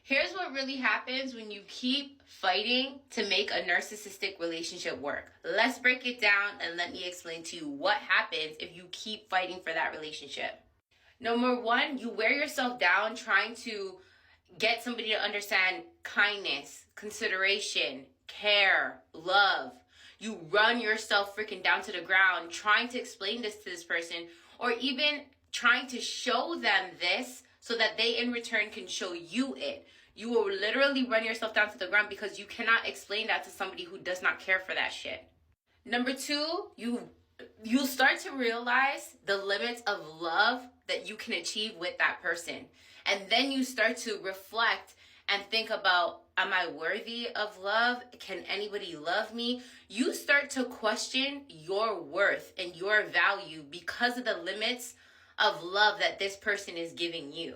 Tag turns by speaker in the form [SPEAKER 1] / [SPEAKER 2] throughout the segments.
[SPEAKER 1] Here's what really happens when you keep fighting to make a narcissistic relationship work. Let's break it down and let me explain to you what happens if you keep fighting for that relationship. Number one, you wear yourself down trying to get somebody to understand kindness, consideration, care, love. You run yourself freaking down to the ground trying to explain this to this person, or even trying to show them this so that they in return can show you it. You will literally run yourself down to the ground because you cannot explain that to somebody who does not care for that shit. Number two, you'll start to realize the limits of love that you can achieve with that person. And then you start to reflect and think about, am I worthy of love? Can anybody love me? You start to question your worth and your value because of the limits of love that this person is giving you.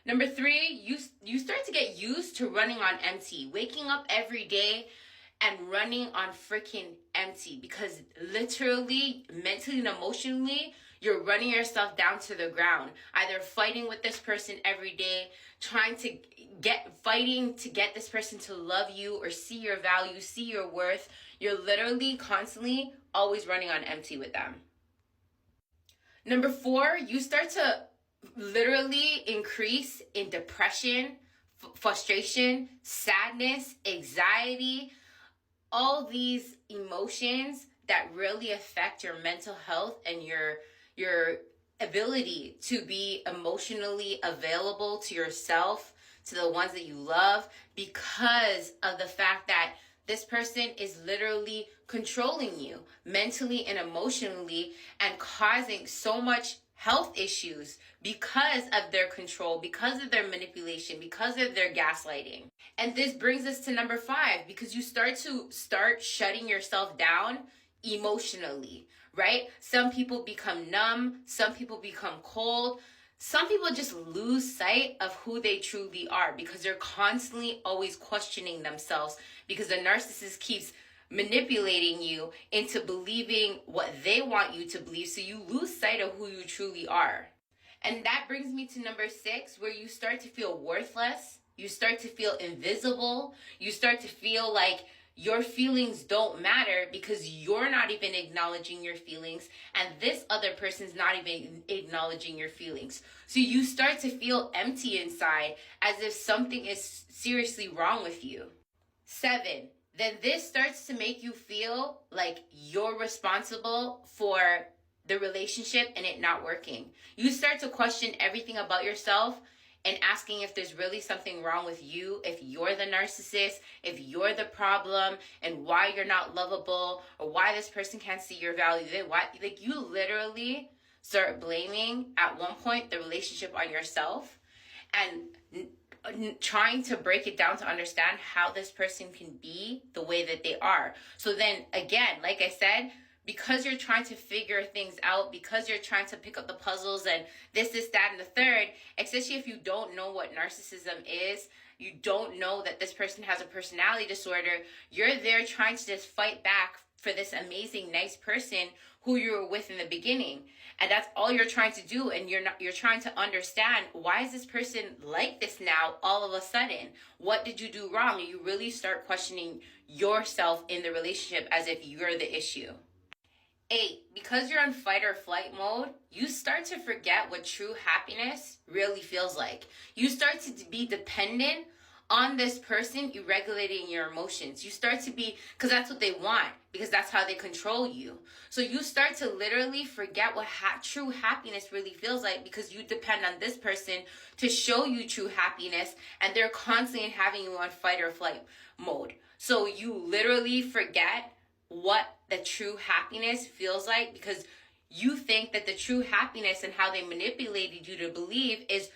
[SPEAKER 1] Number three, you start to get used to running on empty, waking up every day and running on freaking empty, because literally, mentally and emotionally, you're running yourself down to the ground, either fighting with this person every day, fighting to get this person to love you or see your value, see your worth. You're literally constantly always running on empty with them. Number four, you start to literally increase in depression, frustration, sadness, anxiety, all these emotions that really affect your mental health and your ability to be emotionally available to yourself, to the ones that you love, because of the fact that this person is literally controlling you mentally and emotionally and causing so much health issues because of their control, because of their manipulation, because of their gaslighting. And this brings us to number five, because you start shutting yourself down emotionally, right? Some people become numb, some people become cold, some people just lose sight of who they truly are because they're constantly always questioning themselves, because the narcissist keeps manipulating you into believing what they want you to believe, so you lose sight of who you truly are. And that brings me to number six, where you start to feel worthless, you start to feel invisible, you start to feel like your feelings don't matter because you're not even acknowledging your feelings, and this other person's not even acknowledging your feelings. So you start to feel empty inside, as if something is seriously wrong with you. 7, then this starts to make you feel like you're responsible for the relationship and it not working. You start to question everything about yourself and asking if there's really something wrong with you, if you're the narcissist, if you're the problem, and why you're not lovable, or why this person can't see your value. You literally start blaming at one point the relationship on yourself and trying to break it down to understand how this person can be the way that they are. So then again, like I said, because you're trying to figure things out, because you're trying to pick up the puzzles and this, that, and the third, especially if you don't know what narcissism is, you don't know that this person has a personality disorder, you're there trying to just fight back for this amazing, nice person who you were with in the beginning. And that's all you're trying to do. And you're trying to understand, why is this person like this now all of a sudden? What did you do wrong? And you really start questioning yourself in the relationship as if you're the issue. 8, because you're in fight or flight mode, you start to forget what true happiness really feels like. You start to be dependent on this person, you regulating your emotions. You start to be, because that's what they want, because that's how they control you. So you start to literally forget what true happiness really feels like, because you depend on this person to show you true happiness, and they're constantly having you on fight or flight mode. So you literally forget what the true happiness feels like, because you think that the true happiness and how they manipulated you to believe is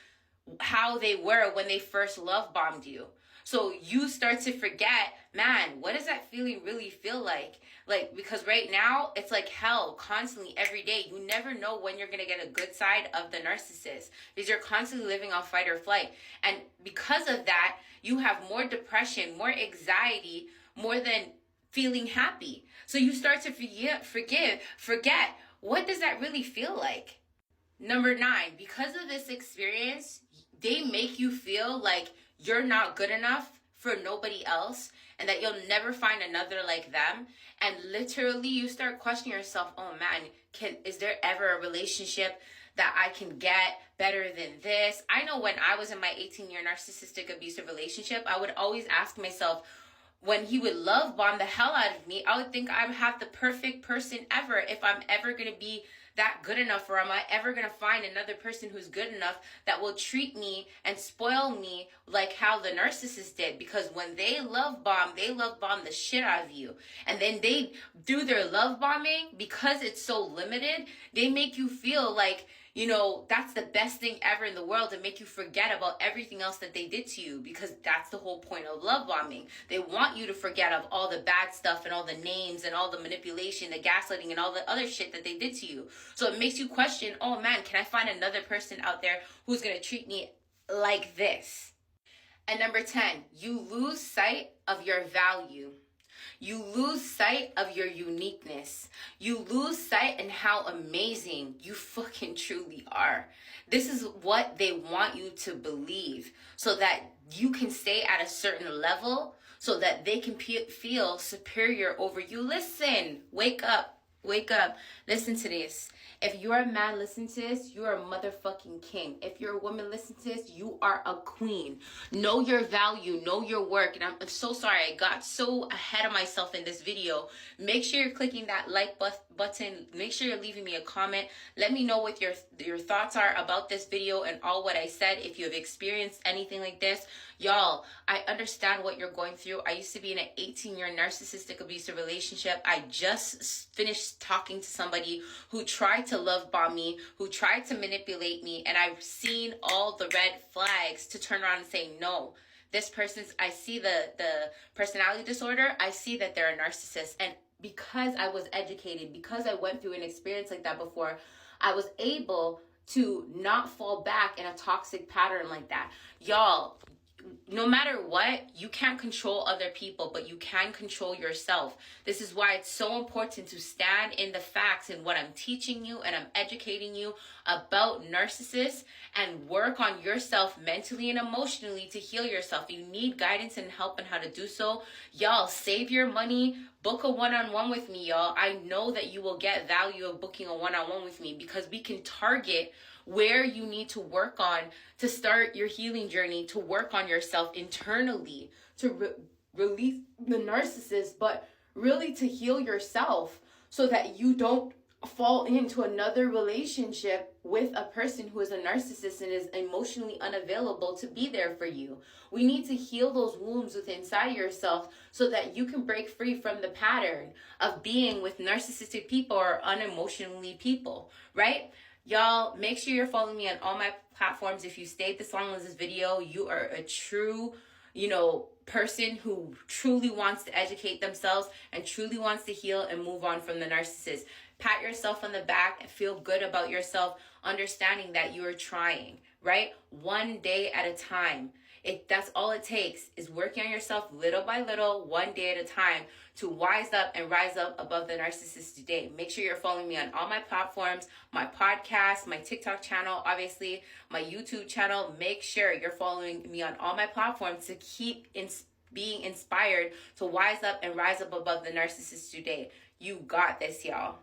[SPEAKER 1] how they were when they first love bombed you. So you start to forget, man, what does that feeling really feel like? Because right now it's like hell constantly every day. You never know when you're going to get a good side of the narcissist, because you're constantly living on fight or flight. And because of that, you have more depression, more anxiety, more than feeling happy. So you start to forget, what does that really feel like? Number 9, because of this experience, they make you feel like you're not good enough for nobody else and that you'll never find another like them. And literally you start questioning yourself, oh man, is there ever a relationship that I can get better than this? I know when I was in my 18-year narcissistic abusive relationship, I would always ask myself, when he would love bomb the hell out of me, I would think I would have the perfect person ever, if I'm ever going to be that good enough, or am I ever going to find another person who's good enough that will treat me and spoil me like how the narcissist did? Because when they love bomb the shit out of you. And then they, through their love bombing, because it's so limited, they make you feel like, you know, that's the best thing ever in the world, and make you forget about everything else that they did to you, because that's the whole point of love bombing. They want you to forget of all the bad stuff and all the names and all the manipulation, the gaslighting and all the other shit that they did to you. So it makes you question, oh man, can I find another person out there who's going to treat me like this? And number 10, you lose sight of your value. You lose sight of your uniqueness. You lose sight in how amazing you fucking truly are. This is what they want you to believe, so that you can stay at a certain level, so that they can feel superior over you. Listen, wake up, listen to this. If you're a man, listen to this, you're a motherfucking king. If you're a woman, listen to this, you are a queen. Know your value, know your work. And I'm so sorry, I got so ahead of myself in this video. Make sure you're clicking that like button. Make sure you're leaving me a comment. Let me know what your thoughts are about this video and all what I said. If you have experienced anything like this, y'all, I understand what you're going through. I used to be in an 18-year narcissistic abusive relationship. I just finished talking to somebody who tried to love bomb me, who tried to manipulate me, and I've seen all the red flags to turn around and say, no, this person's, I see the personality disorder, I see that they're a narcissist. And because I was educated, because I went through an experience like that before, I was able to not fall back in a toxic pattern like that. Y'all, no matter what, you can't control other people, but you can control yourself. This is why it's so important to stand in the facts and what I'm teaching you and I'm educating you about narcissists, and work on yourself mentally and emotionally to heal yourself. You need guidance and help on how to do so. Y'all, save your money. Book a one-on-one with me, y'all. I know that you will get value of booking a one-on-one with me, because we can target where you need to work on to start your healing journey, to work on yourself internally, to release the narcissist, but really to heal yourself, so that you don't fall into another relationship with a person who is a narcissist and is emotionally unavailable to be there for you. We need to heal those wounds within inside yourself, so that you can break free from the pattern of being with narcissistic people or unemotionally people, right? Y'all, make sure you're following me on all my platforms. If you stayed this long on this video, you are a true, person who truly wants to educate themselves and truly wants to heal and move on from the narcissist. Pat yourself on the back and feel good about yourself, understanding that you are trying, right? One day at a time. That's all it takes, is working on yourself little by little, one day at a time, to wise up and rise up above the narcissist today. Make sure you're following me on all my platforms, my podcast, my TikTok channel, obviously, my YouTube channel. Make sure you're following me on all my platforms to keep being inspired to wise up and rise up above the narcissist today. You got this, y'all.